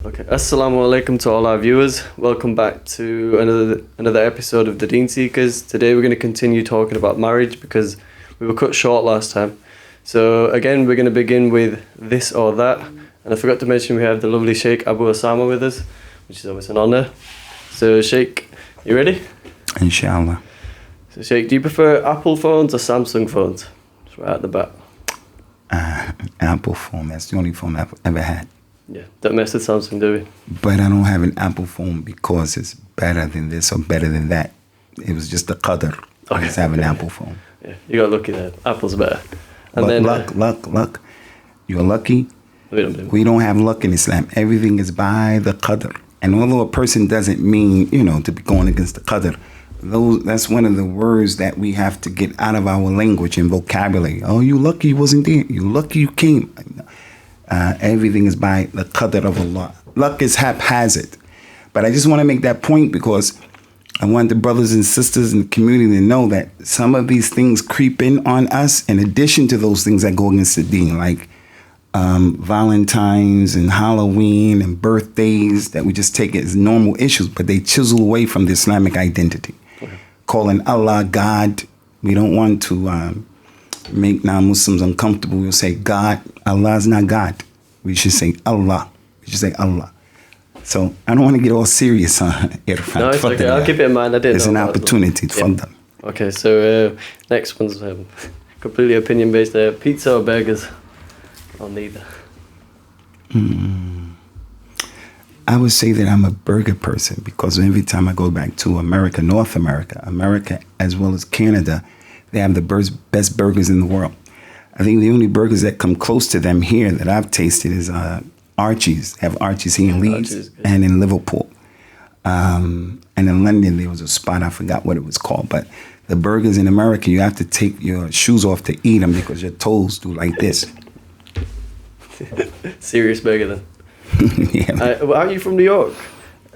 Okay, Assalamu alaikum to all our viewers. Welcome back to another episode of the Deen Seekers. Today we're going to continue talking about marriage because we were cut short last time. So again, we're going to begin with this or that. And I forgot to mention we have the lovely Sheikh Abu Usamah with us, which is always an honour. So Sheikh, you ready? Inshallah. So Sheikh, do you prefer Apple phones or Samsung phones? Just right at the bat. Apple phone. That's the only phone I've ever had. Yeah, don't mess with Samsung, do we? But I don't have an Apple phone because it's better than this or better than that. It was just a qadr. I just have an Apple phone. Yeah, you got lucky there. Apple's better. And but then luck. You're lucky. We don't have luck in Islam. Everything is by the qadr. And although a person doesn't mean, to be going against the qadr, that's one of the words that we have to get out of our language and vocabulary. Oh, you lucky you wasn't there. You lucky you came. Everything is by the qadr of Allah. Luck is haphazard. But I just want to make that point because I want the brothers and sisters in the community to know that some of these things creep in on us in addition to those things that go against the deen, like Valentine's and Halloween and birthdays that we just take as normal issues, but they chisel away from the Islamic identity. Okay. Calling Allah God. We don't want to make non-Muslims uncomfortable. We'll say God. Allah is not God. We should say Allah. So I don't want to get all serious on Irfan. No, it's okay. I'll keep it in mind. I didn't It's know an about opportunity them. for them. Okay, so next one's completely opinion-based. Pizza or burgers? Or neither? I would say that I'm a burger person because every time I go back to America, North America, as well as Canada, they have the best burgers in the world. I think the only burgers that come close to them here that I've tasted is Archie's. They have Archie's here in Leeds and in Liverpool. And in London, there was a spot, I forgot what it was called. But the burgers in America, you have to take your shoes off to eat them because your toes do like this. Serious burger then. Yeah. Are you from New York?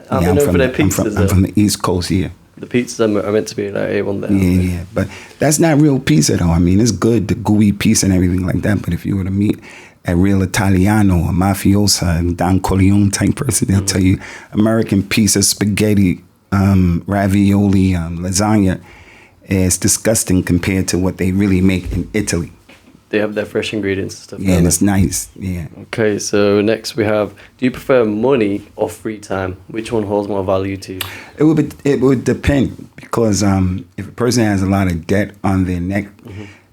I'm from the East Coast here. The pizzas are meant to be like A1 there. Yeah. But that's not real pizza, though. I mean, it's good, the gooey pizza and everything like that. But if you were to meet a real Italiano, a mafiosa, Don Corleone type person, they'll tell you American pizza, spaghetti, ravioli, lasagna is disgusting compared to what they really make in Italy. They have their fresh ingredients and stuff. Yeah, and it's nice. Yeah. Okay, so next we have, do you prefer money or free time? Which one holds more value to you? It would depend because if a person has a lot of debt on their neck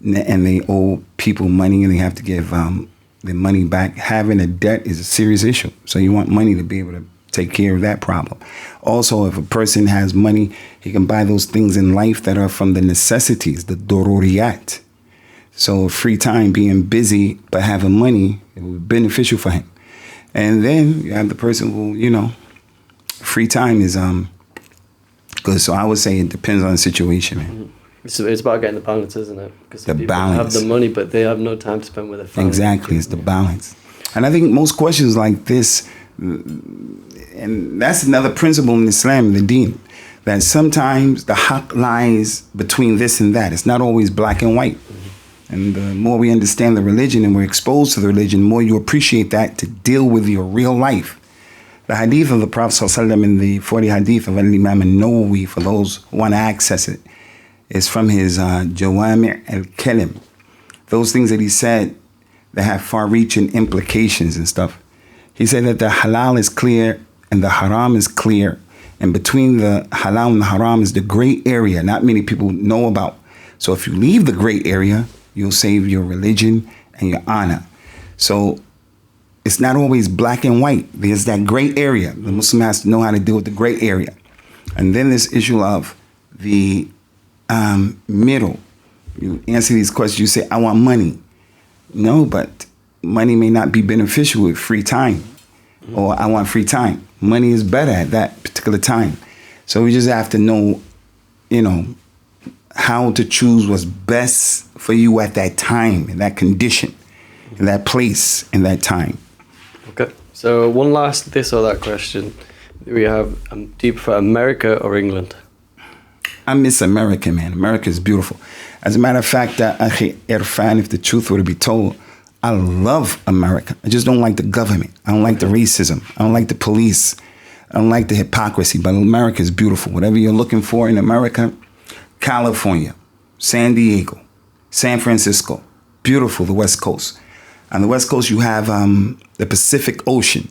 and they owe people money and they have to give their money back, having a debt is a serious issue. So you want money to be able to take care of that problem. Also, if a person has money, he can buy those things in life that are from the necessities, the doruriyat. So free time, being busy, but having money, it would be beneficial for him. And then you have the person who, free time is good. So I would say it depends on the situation, man. It's about getting the balance, isn't it? Because the people balance. have the money, but they have no time to spend with their family. Exactly, it's the balance. And I think most questions like this, and that's another principle in Islam, the Deen, that sometimes the haqq lies between this and that. It's not always black and white. And the more we understand the religion and we're exposed to the religion, the more you appreciate that to deal with your real life. The hadith of the Prophet ﷺ in the 40 hadith of Al-Imam al-Nawawi, for those who want to access it, is from his Jawami' al-Kalim. Those things that he said that have far-reaching implications and stuff. He said that the halal is clear and the haram is clear. And between the halal and the haram is the gray area not many people know about. So if you leave the gray area, you'll save your religion and your honor. So it's not always black and white. There's that gray area. The Muslim has to know how to deal with the gray area. And then this issue of the middle. You answer these questions, you say, I want money. No, but money may not be beneficial with free time. Or I want free time. Money is better at that particular time. So we just have to know, how to choose what's best for you at that time, in that condition, in that place, in that time. Okay. So one last this or that question. We have, do you prefer America or England? I miss America, man. America is beautiful. As a matter of fact, Irfan, if the truth were to be told, I love America. I just don't like the government. I don't like the racism. I don't like the police. I don't like the hypocrisy. But America is beautiful. Whatever you're looking for in America, California, San Diego, San Francisco, beautiful, the West Coast. On the West Coast, you have the Pacific Ocean,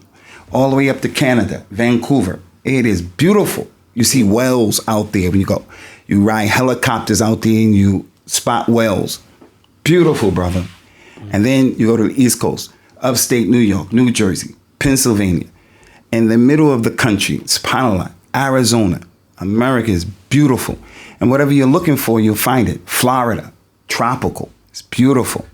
all the way up to Canada, Vancouver. It is beautiful. You see whales out there when you go. You ride helicopters out there and you spot whales. Beautiful, brother. And then you go to the East Coast, upstate New York, New Jersey, Pennsylvania. In the middle of the country, SubhanAllah, Arizona. America is beautiful. And whatever you're looking for, you'll find it. Florida, tropical. It's beautiful.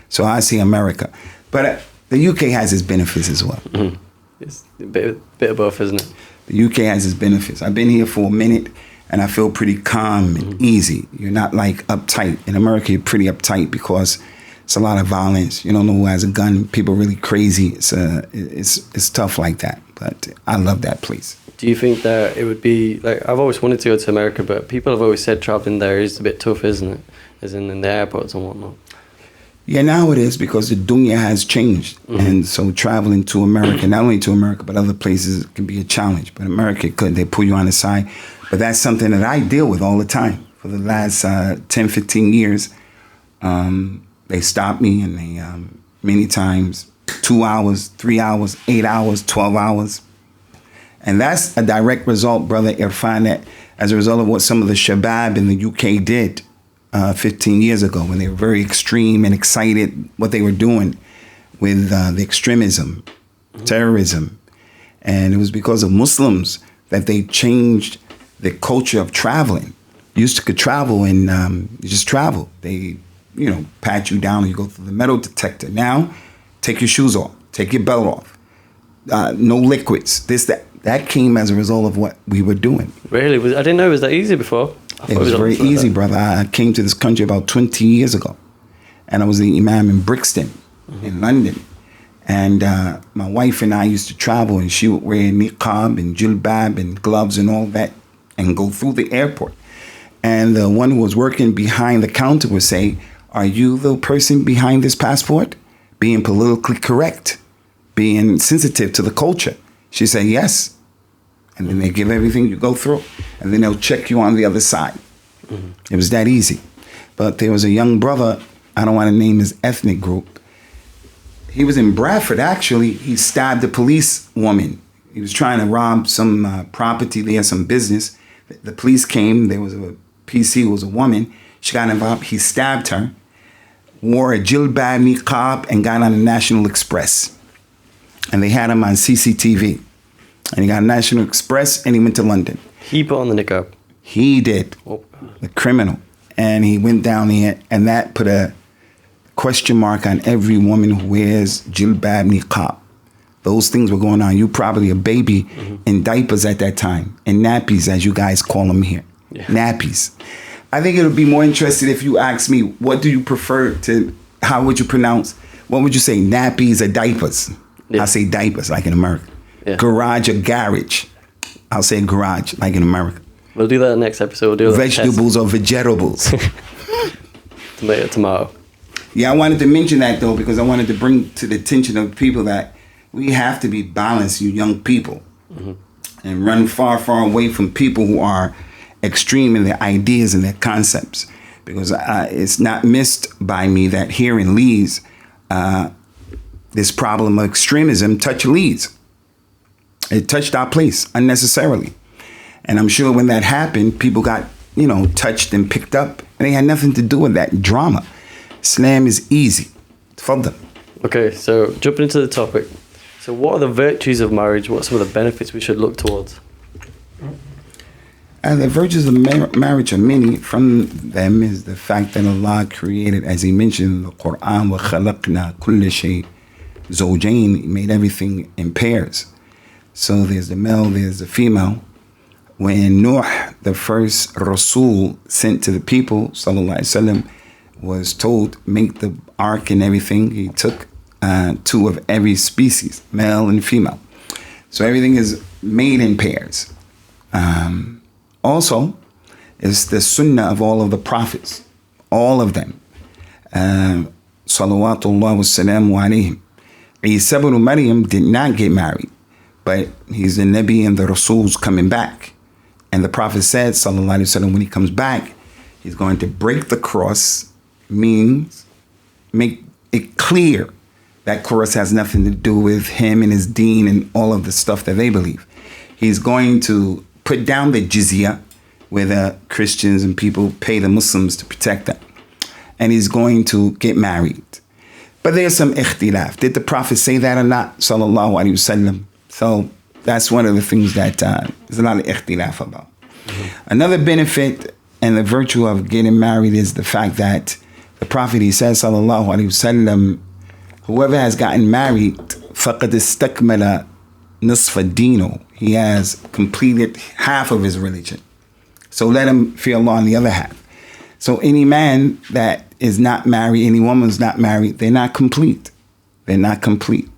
So I see America. But the UK has its benefits as well. Mm-hmm. It's a bit of both, isn't it? The UK has its benefits. I've been here for a minute, and I feel pretty calm and easy. You're not like uptight. In America, you're pretty uptight because it's a lot of violence. You don't know who has a gun. People are really crazy. It's tough like that. But I love that place. Do you think that it would be, like, I've always wanted to go to America, but people have always said traveling there is a bit tough, isn't it? As in the airports and whatnot. Yeah, now it is because the dunya has changed. Mm-hmm. And so traveling to America, not only to America, but other places can be a challenge. But America could, they pull you on the side. But that's something that I deal with all the time. For the last 10, 15 years, they stop me and they, many times, 2 hours, 3 hours, 8 hours, 12 hours. And that's a direct result, Brother Irfan, that as a result of what some of the Shabab in the UK did 15 years ago, when they were very extreme and excited what they were doing with the extremism, terrorism. And it was because of Muslims that they changed the culture of traveling. You used to could travel and you just travel. They, pat you down and you go through the metal detector. Now, take your shoes off, take your belt off. No liquids, this, that. That came as a result of what we were doing. Really? I didn't know it was that easy before. It was very easy, brother. I came to this country about 20 years ago. And I was the imam in Brixton, in London. And my wife and I used to travel, and she would wear niqab and jilbab and gloves and all that and go through the airport. And the one who was working behind the counter would say, "Are you the person behind this passport?" Being politically correct, being sensitive to the culture. She said, "Yes." And then they give everything you go through. And then they'll check you on the other side. Mm-hmm. It was that easy. But there was a young brother, I don't want to name his ethnic group. He was in Bradford, actually. He stabbed a police woman. He was trying to rob some property there, some business. The police came. There was a PC who was a woman. She got involved. He stabbed her, wore a jilbab niqab, and got on the National Express. And they had him on CCTV. And he got National Express and he went to London. He put on the niqab? He did. Oh. The criminal. And he went down there and that put a question mark on every woman who wears jilbab niqab. Those things were going on. You probably a baby in diapers at that time. In nappies, as you guys call them here. Yeah. Nappies. I think it would be more interesting if you asked me, what do you prefer to, how would you pronounce, what would you say, nappies or diapers? Yeah. I say diapers, like in America. Yeah. Garage or garage. I'll say garage, like in America. We'll do that next episode. We'll do vegetables or vegetables. Tomato. Yeah, I wanted to mention that, though, because I wanted to bring to the attention of people that we have to be balanced, you young people, and run far, far away from people who are extreme in their ideas and their concepts. Because it's not missed by me that here in Leeds, this problem of extremism touched Leeds. It touched our place unnecessarily. And I'm sure when that happened, people got, touched and picked up. And they had nothing to do with that drama. Islam is easy. Tfaddal. Okay, so jumping into the topic. So what are the virtues of marriage? What are some of the benefits we should look towards? The virtues of marriage are many. From them is the fact that Allah created, as He mentioned in the Quran, وَخَلَقْنَا كُلَّ شَيْءٍ زَوْجَيْنِ. He made everything in pairs. So there's the male, there's the female. When Nuh, the first Rasul sent to the people, sallallahu alaihi wasallam, was told, make the ark and everything, he took 2 of every species, male and female. So everything is made in pairs. Also, it's the sunnah of all of the prophets, all of them. salawatullah wa salamu alayhim. Isa ibn Maryam did not get married, but he's the Nabi and the Rasul's coming back. And the Prophet said, sallallahu alayhi wa sallam, when he comes back, he's going to break the cross, means make it clear that cross has nothing to do with him and his deen and all of the stuff that they believe. He's going to put down the jizya, where the Christians and people pay the Muslims to protect them. And he's going to get married. But there's some ikhtilaf. Did the Prophet say that or not? Sallallahu alayhi wasallam. So that's one of the things that there's a lot of ikhtilaf about. Mm-hmm. Another benefit and the virtue of getting married is the fact that the Prophet, he says, sallallahu alayhi wasallam, whoever has gotten married, faqad istakmala nusfa dino. He has completed half of his religion. So let him fear Allah on the other half. So any man that is not married, any woman who's not married, they're not complete. They're not complete.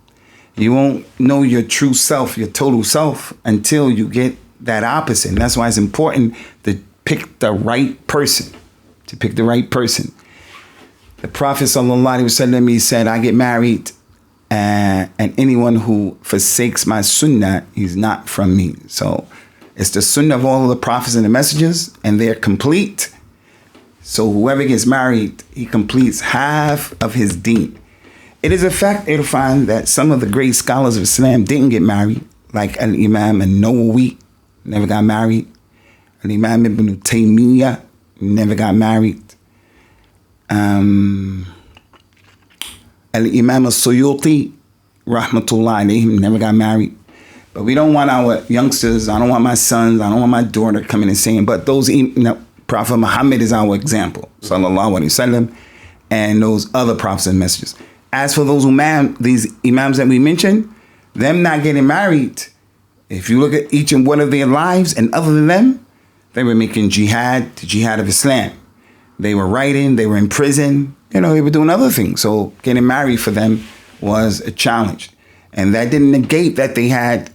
You won't know your true self, your total self, until you get that opposite. And that's why it's important to pick the right person. To pick the right person. The Prophet sallallahu alaihi wasallam, he said, I get married, and anyone who forsakes my sunnah, he's not from me. So it's the sunnah of all of the prophets and the messengers, and they're complete. So whoever gets married, he completes half of his deen. It is a fact, Irfan, that some of the great scholars of Islam didn't get married, like Al-Imam An-Nawawi never got married. Al-Imam Ibn Taymiyyah never got married. Al-Imam Al-Suyuti, rahmatullah alayhim, never got married. But we don't want our youngsters, I don't want my sons, I don't want my daughter coming and saying, but those, Prophet Muhammad is our example, sallallahu alaihi wasallam, and those other prophets and messengers. As for those these imams that we mentioned, them not getting married, if you look at each and one of their lives, and other than them, they were making jihad, the jihad of Islam. They were writing, they were in prison, they were doing other things. So getting married for them was a challenge. And that didn't negate that they had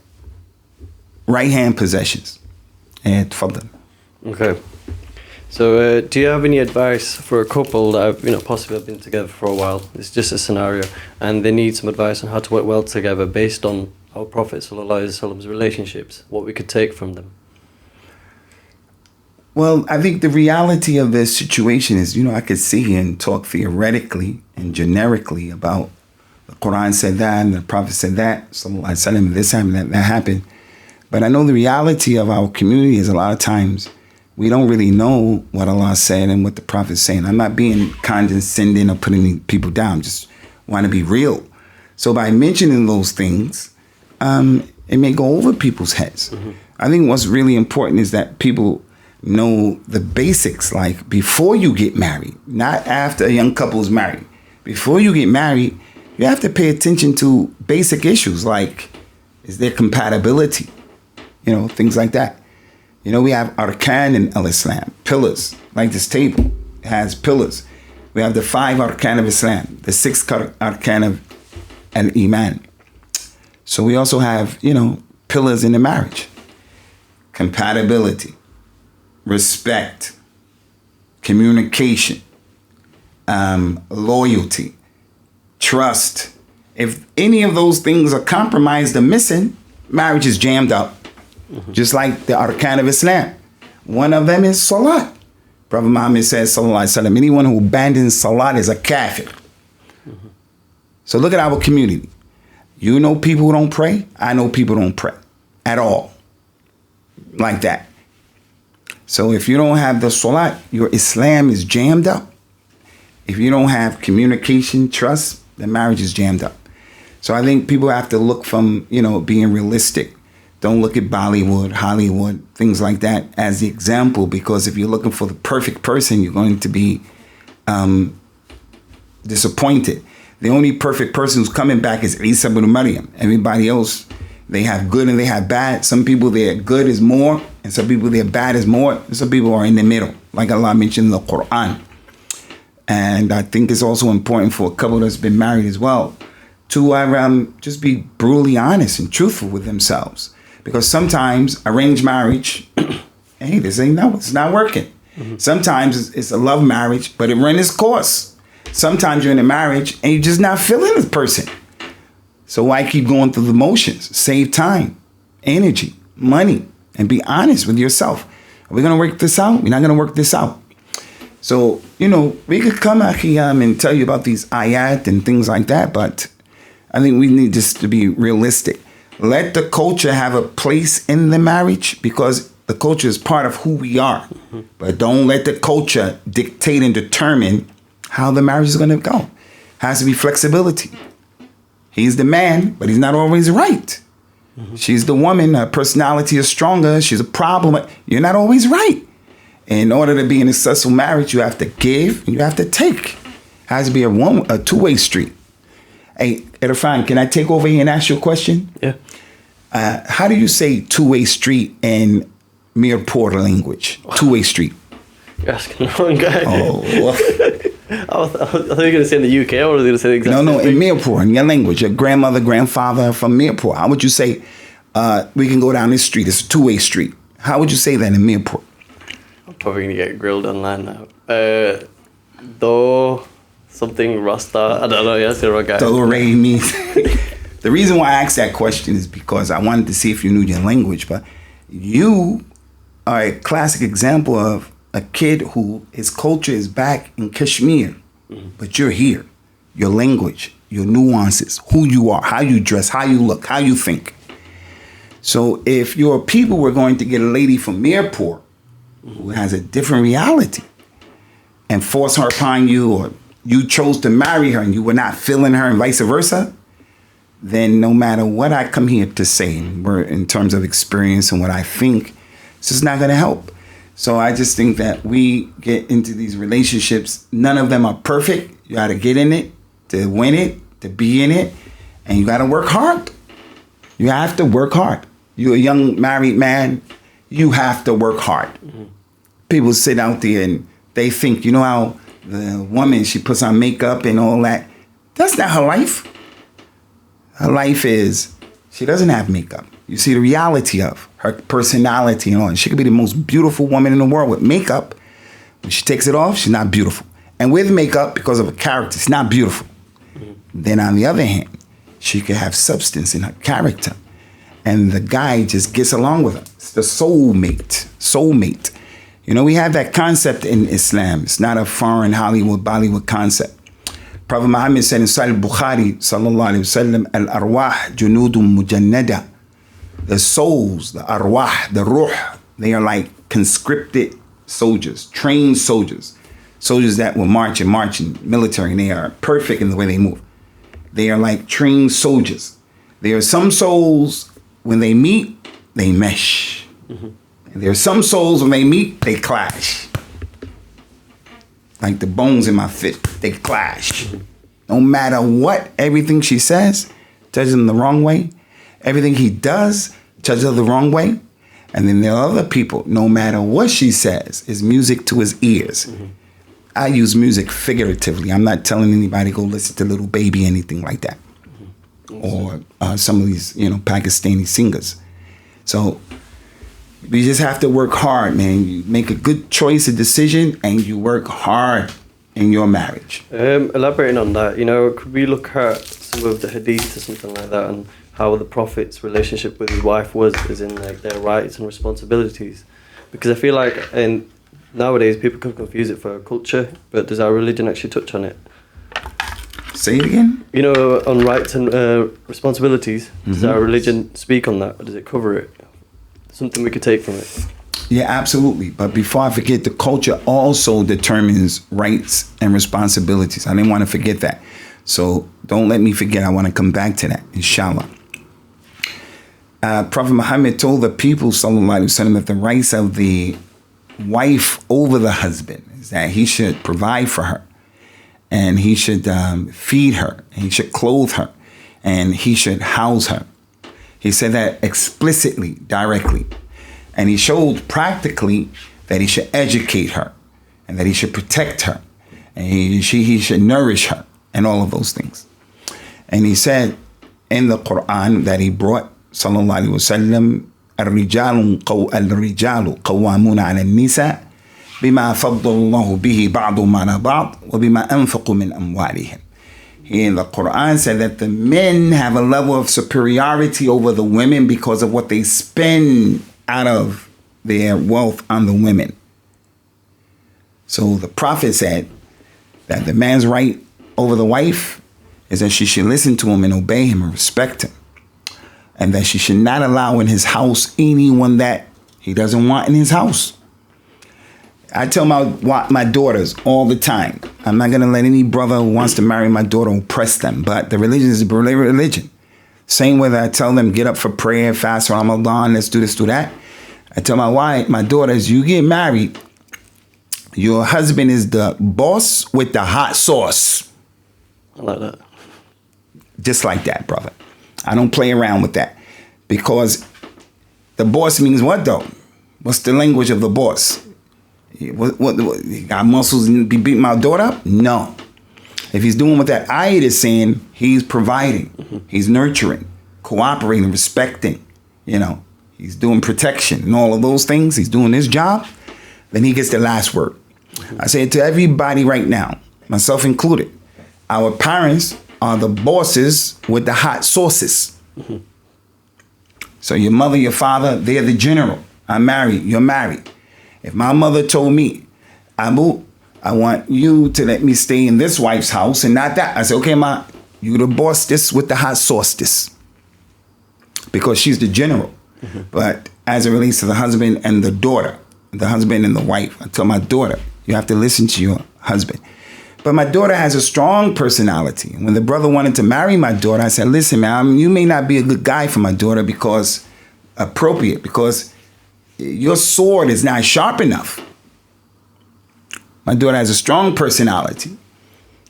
right-hand possessions. And tfaddal. Okay. So do you have any advice for a couple that have, possibly have been together for a while? It's just a scenario, and they need some advice on how to work well together based on our Prophet sallallahu alaihi wasallam's relationships, what we could take from them. Well, I think the reality of this situation is, I could sit here and talk theoretically and generically about the Quran said that and the Prophet said that, sallallahu alaihi wasallam, this happened, that happened. But I know the reality of our community is a lot of times we don't really know what Allah said and what the Prophet is saying. I'm not being condescending or putting people down, just want to be real. So by mentioning those things, it may go over people's heads. Mm-hmm. I think what's really important is that people know the basics, like before you get married, not after a young couple is married. Before you get married, you have to pay attention to basic issues like, is there compatibility? Things like that. We have arkan in al-Islam, pillars, like this table has pillars. We have the 5 arkan of Islam, the 6 arkan of al-Iman. So we also have, pillars in the marriage. Compatibility, respect, communication, loyalty, trust. If any of those things are compromised or missing, marriage is jammed up. Mm-hmm. Just like the arkan of Islam. One of them is salat. Prophet Muhammad says, sallallahu alaihi wasallam, anyone who abandons salat is a kafir. Mm-hmm. So look at our community. You know people who don't pray. I know people who don't pray at all. Like that. So if you don't have the salat, your Islam is jammed up. If you don't have communication, trust, the marriage is jammed up. So I think people have to look from, being realistic. Don't look at Bollywood, Hollywood, things like that as the example, because if you're looking for the perfect person, you're going to be disappointed. The only perfect person who's coming back is Isa ibn Maryam. Everybody else, they have good and they have bad. Some people, their good is more, and some people, their bad is more, and some people are in the middle, like Allah mentioned in the Quran. And I think it's also important for a couple that's been married as well to just be brutally honest and truthful with themselves. Because sometimes arranged marriage, it's not working. Mm-hmm. Sometimes it's a love marriage, but it ran its course. Sometimes you're in a marriage and you're just not feeling this person. So why keep going through the motions? Save time, energy, money, and be honest with yourself. Are we going to work this out? We're not going to work this out. So, we could come Akhiyam and tell you about these ayat and things like that, but I think we need just to be realistic. Let the culture have a place in the marriage because the culture is part of who we are. Mm-hmm. But don't let the culture dictate and determine how the marriage is going to go. Has to be flexibility. He's the man, but he's not always right. Mm-hmm. She's the woman. Her personality is stronger. She's a problem. You're not always right. In order to be in a successful marriage, you have to give and you have to take. It has to be a two-way street. Hey, Irfan, can I take over here and ask you a question? Yeah. How do you say two-way street in Mirpur language? Two-way street. You're asking the wrong guy. Oh. I thought you were going to say in the UK or was you going to say the exact No, in Mirpur, in your language. Your grandmother, grandfather from Mirpur. How would you say, we can go down this street? It's a two-way street. How would you say that in Mirpur? I'm probably going to get grilled online now. Though something Rasta. I don't know. That's the wrong guy. Tolere means. The reason why I asked that question is because I wanted to see if you knew your language. But you are a classic example of a kid who his culture is back in Kashmir, but you're here. Your language, your nuances, who you are, how you dress, how you look, how you think. So if your people were going to get a lady from Mirpur who has a different reality and force her upon you, or you chose to marry her and you were not feeling her and vice versa, then no matter what I come here to say, in terms of experience and what I think, it's just not going to help. So I just think that we get into these relationships. None of them are perfect. You got to get in it to win it, to be in it. And you got to work hard. You have to work hard. You're a young married man. You have to work hard. Mm-hmm. People sit out there and they think, how the woman, she puts on makeup and all that. That's not her life. Her life is, she doesn't have makeup. You see the reality of her personality and all. And she could be the most beautiful woman in the world with makeup. When she takes it off, she's not beautiful. And with makeup, because of her character, it's not beautiful. Mm-hmm. Then on the other hand, she could have substance in her character. And the guy just gets along with her. It's the soulmate. Soulmate. We have that concept in Islam. It's not a foreign Hollywood, Bollywood concept. Prophet Muhammad said in Sahih Bukhari, sallallahu alayhi wa sallam, al-arwah junudun mujannada. The souls, the arwah, the ruh, they are like conscripted soldiers, trained soldiers. Soldiers that will march in military, and they are perfect in the way they move. They are like trained soldiers. There are some souls, when they meet, they mesh. Mm-hmm. And there are some souls, when they meet, they clash. Like the bones in my fist, they clash. Mm-hmm. No matter what, everything she says, judges them the wrong way. Everything he does, judges her the wrong way. And then there are other people, no matter what she says, is music to his ears. Mm-hmm. I use music figuratively. I'm not telling anybody go listen to Little Baby, anything like that. Mm-hmm. Or some of these, Pakistani singers. So we just have to work hard, man. You make a good choice, a decision, and you work hard in your marriage. Elaborating on that, could we look at some of the hadith or something like that, and how the Prophet's relationship with his wife was, as in like their rights and responsibilities? Because I feel like nowadays people can confuse it for a culture, but does our religion actually touch on it? Say it again? On rights and responsibilities, does our religion speak on that, or does it cover it? Something we could take from it. Yeah, absolutely. But before I forget, the culture also determines rights and responsibilities. I didn't want to forget that. So don't let me forget. I want to come back to that, inshallah. Prophet Muhammad told the people, sallallahu alaihi wasallam, that the rights of the wife over the husband is that he should provide for her, and he should feed her, and he should clothe her, and he should house her. He said that explicitly, directly. And he showed practically that he should educate her, and that he should protect her, and he should nourish her, and all of those things. And he said in the Quran that he brought, sallallahu alaihi wasallam, الرجال قوامون على النساء بما فضل الله به بعضهم على بعض وبما أنفقوا من أموالهم. Here the Quran said that the men have a level of superiority over the women because of what they spend out of their wealth on the women. So the Prophet said that the man's right over the wife is that she should listen to him and obey him and respect him. And that she should not allow in his house anyone that he doesn't want in his house. I tell my daughters all the time, I'm not going to let any brother who wants to marry my daughter oppress them. But the religion is a religion. Same way that I tell them, get up for prayer, fast for Ramadan, let's do this, do that. I tell my daughters, you get married, your husband is the boss with the hot sauce. I like that. Just like that, brother. I don't play around with that. Because the boss means what, though? What's the language of the boss? What he got muscles and be beating my daughter up? No. If he's doing what that ayat is saying, he's providing, he's nurturing, cooperating, respecting, he's doing protection and all of those things. He's doing his job. Then he gets the last word. I say it to everybody right now, myself included. Our parents are the bosses with the hot sauces. So your mother, your father, they're the general. I'm married, you're married. If my mother told me, Abu, I want you to let me stay in this wife's house and not that. I said, okay, ma, you the boss this with the hot sauce this. Because she's the general. But as it relates to the husband and the daughter, the husband and the wife, I tell my daughter, you have to listen to your husband. But my daughter has a strong personality. When the brother wanted to marry my daughter, I said, listen, man, you may not be a good guy for my daughter because your sword is not sharp enough. My daughter has a strong personality.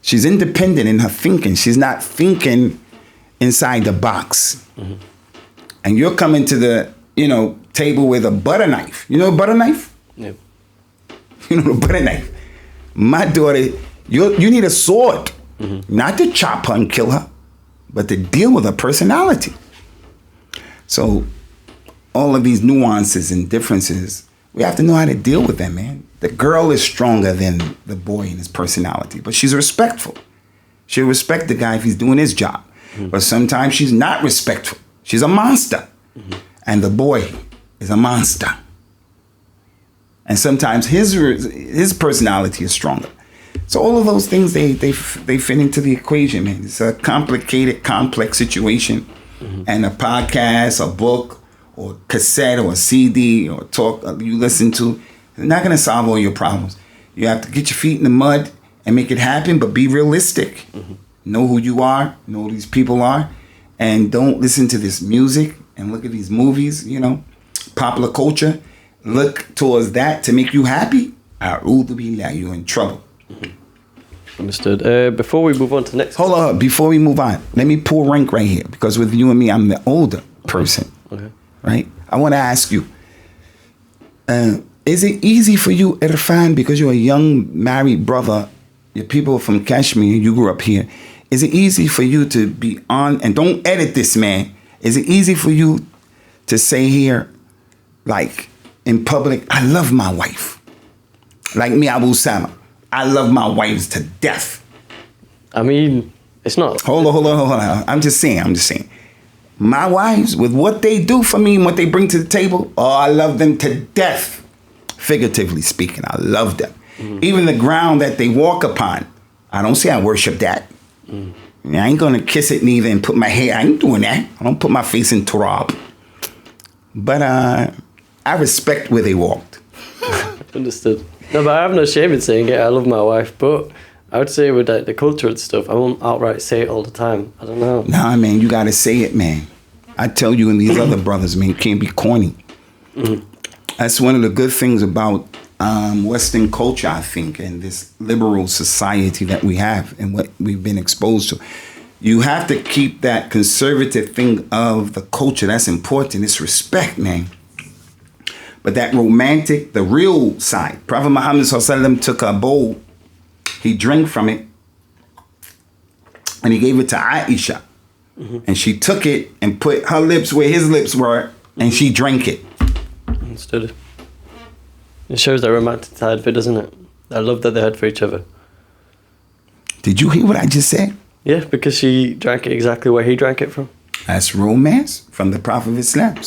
She's independent in her thinking. She's not thinking inside the box. And you're coming to the, table with a butter knife. You know a butter knife? Yeah. You know the butter knife. My daughter, you need a sword. Not to chop her and kill her, but to deal with her personality. So all of these nuances and differences, we have to know how to deal with them, man. The girl is stronger than the boy in his personality, but she's respectful. She'll respect the guy if he's doing his job. But sometimes she's not respectful. She's a monster. And the boy is a monster. And sometimes his personality is stronger. So all of those things, they fit into the equation, man. It's a complicated, complex situation. And a podcast, a book, or cassette, or a CD, or talk you listen to, it's not going to solve all your problems. You have to get your feet in the mud and make it happen, but be realistic. Know who you are, know who these people are, and don't listen to this music and look at these movies, popular culture. Look towards that to make you happy. A'udhu billah, you're in trouble. Understood. Before we move on to the next... Hold on, before we move on, let me pull rank right here, because with you and me, I'm the older person. Okay. Right? I want to ask you, is it easy for you, Irfan, because you're a young married brother, your people from Kashmir, you grew up here, is it easy for you to be on, and don't edit this, man, is it easy for you to say here, like in public, I love my wife? Like me, Abu Usamah, I love my wives to death. I mean, it's not... Hold on. I'm just saying. My wives, with what they do for me and what they bring to the table, I love them to death. Figuratively speaking, I love them. Even the ground that they walk upon, I don't say I worship that. I ain't gonna kiss it neither and put my hair, I ain't doing that. I don't put my face in turab. But I respect where they walked. Understood. No, but I have no shame in saying it. I love my wife, but I would say with the cultural stuff, I won't outright say it all the time. I don't know. Nah, man, you gotta say it, man. I tell you and these other brothers, man, you can't be corny. That's one of the good things about Western culture, I think, and this liberal society that we have and what we've been exposed to. You have to keep that conservative thing of the culture. That's important. It's respect, man. But that romantic, the real side. Prophet Muhammad ﷺ took a bowl. He drank from it. And he gave it to Aisha. And she took it and put her lips where his lips were. And she drank it. Understood. It shows that romantic side of it, doesn't it? I love that they had for each other. Did you hear what I just said? Yeah, because she drank it exactly where he drank it from. That's romance from the Prophet of Islam.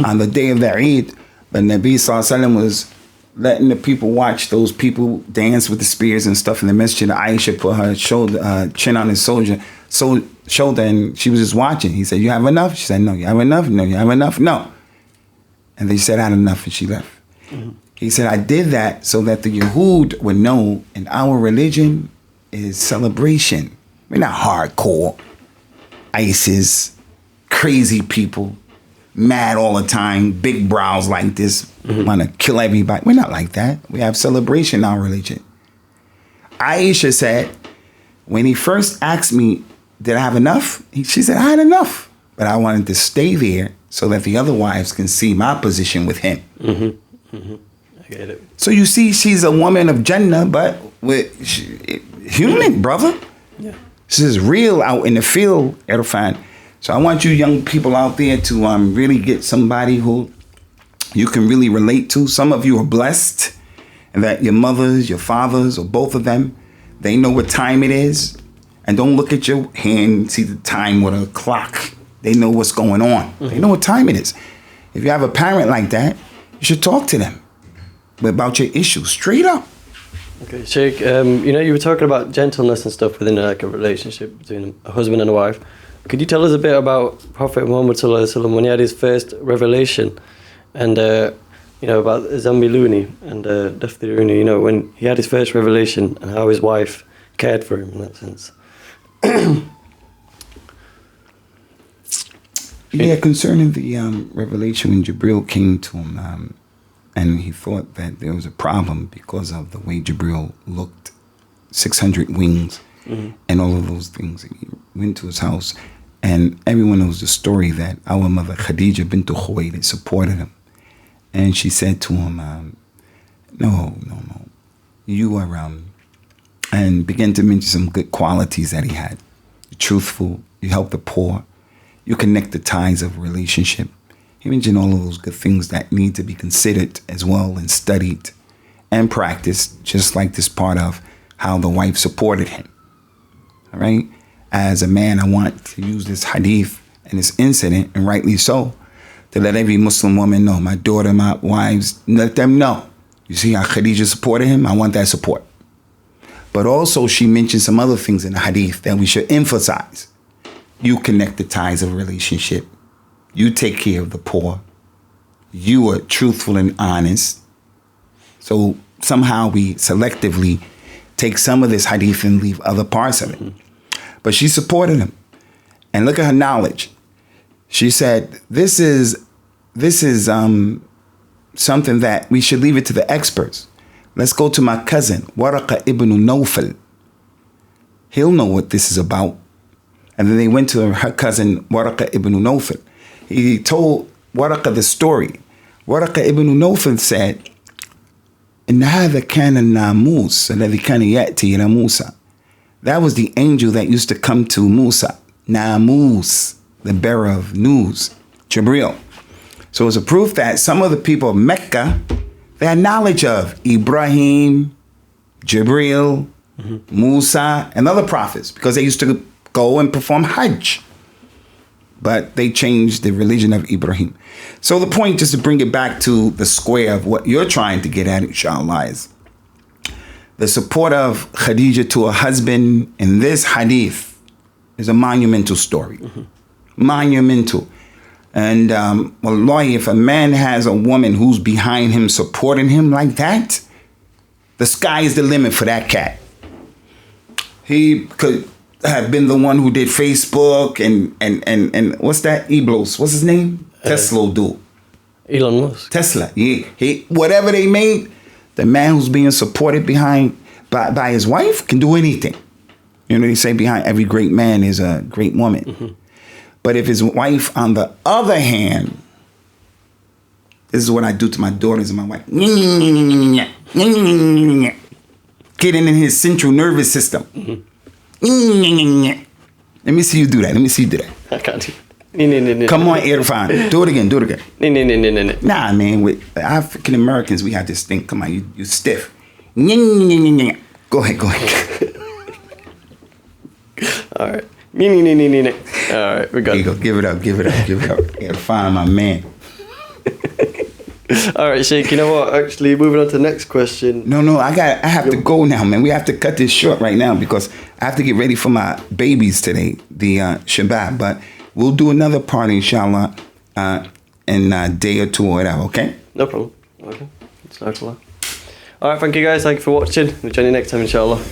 On the day of the Eid, the Nabi Sallallahu was letting the people watch those people dance with the spears and stuff in the masjid. Aisha put her chin on his shoulder, and she was just watching. He said, "You have enough?" She said, "No." "You have enough?" "No." "You have enough?" "No." And they said, "I had enough," and she left. Mm-hmm. He said, "I did that so that the Yahud would know in our religion is celebration. We're not hardcore, ISIS, crazy people, mad all the time, big brows like this, want to kill everybody. We're not like that. We have celebration in our religion." Aisha said, when he first asked me, did I have enough? She said, "I had enough, but I wanted to stay there so that the other wives can see my position with him." Mm-hmm. Mm-hmm. I get it. So you see, she's a woman of Jannah, but human, brother. Yeah. This is real out in the field, Irfan. So I want you young people out there to really get somebody who you can really relate to. Some of you are blessed, and that your mothers, your fathers, or both of them, they know what time it is. And don't look at your hand, see the time with a clock. They know what's going on. Mm-hmm. They know what time it is. If you have a parent like that, you should talk to them about your issues, straight up. Okay, Sheikh, you were talking about gentleness and stuff within like a relationship between a husband and a wife. Could you tell us a bit about Prophet Muhammad Sallallahu Alaihi Wasallam when he had his first revelation, and about Zambiluni and Daftiruni, when he had his first revelation and how his wife cared for him in that sense? Yeah, concerning the revelation when Jibril came to him, and he thought that there was a problem because of the way Jibril looked, 600 wings, and all of those things. He went to his house, and everyone knows the story that our mother Khadija bint Khuwaylid supported him. And she said to him, no, you are, and began to mention some good qualities that he had. You're truthful, you help the poor, you connect the ties of a relationship. He mentioned all of those good things that need to be considered as well and studied and practiced, just like this part of how the wife supported him. All right? As a man, I want to use this hadith and this incident, and rightly so, to let every Muslim woman know, my daughter, my wives, let them know. You see how Khadija supported him? I want that support. But also she mentioned some other things in the hadith that we should emphasize. You connect the ties of a relationship. You take care of the poor. You are truthful and honest. So somehow we selectively take some of this hadith and leave other parts of it. But she supported him. And look at her knowledge. She said, this is something that we should leave it to the experts. Let's go to my cousin, Waraqa ibn Nawfal. He'll know what this is about. And then they went to her cousin, Waraqa ibn Nawfal. He told Waraqa the story. Waraqa ibn Nawfal said, إن هذا كان الناموس الذي كان يأتي إلى موسى. That was the angel that used to come to Musa. Namus, the bearer of news, Jibril. So it's a proof that some of the people of Mecca, they had knowledge of Ibrahim, Jibril, Musa, and other prophets, because they used to go and perform Hajj. But they changed the religion of Ibrahim. So the point, just to bring it back to the square of what you're trying to get at, inshallah, is the support of Khadija to her husband in this hadith is a monumental story. Monumental. And wallahi, if a man has a woman who's behind him, supporting him like that, the sky is the limit for that cat. He could have been the one who did Facebook and what's that? Eblos. What's his name? Tesla dude. Elon Musk. Tesla. Yeah. He, whatever they made, the man who's being supported by his wife can do anything. You know, they say behind every great man is a great woman. But if his wife, on the other hand, this is what I do to my daughters and my wife. Getting in his central nervous system. Let me see you do that. Let me see you do that. I can't do it. Come on, Irfan. Do it again. No. Nah, man. With African Americans, we have this thing. Come on, you stiff. Go ahead. All right. All right, we got There you it. go. Give it up. Irfan, my man. All right, Sheikh, you know what? Actually, moving on to the next question. No, I have to go now, man. We have to cut this short right now because I have to get ready for my babies today, the Shabbat. But we'll do another part, inshallah, in a day or two or whatever, okay? No problem. Okay. All right, thank you guys. Thank you for watching. We'll join you next time, inshallah.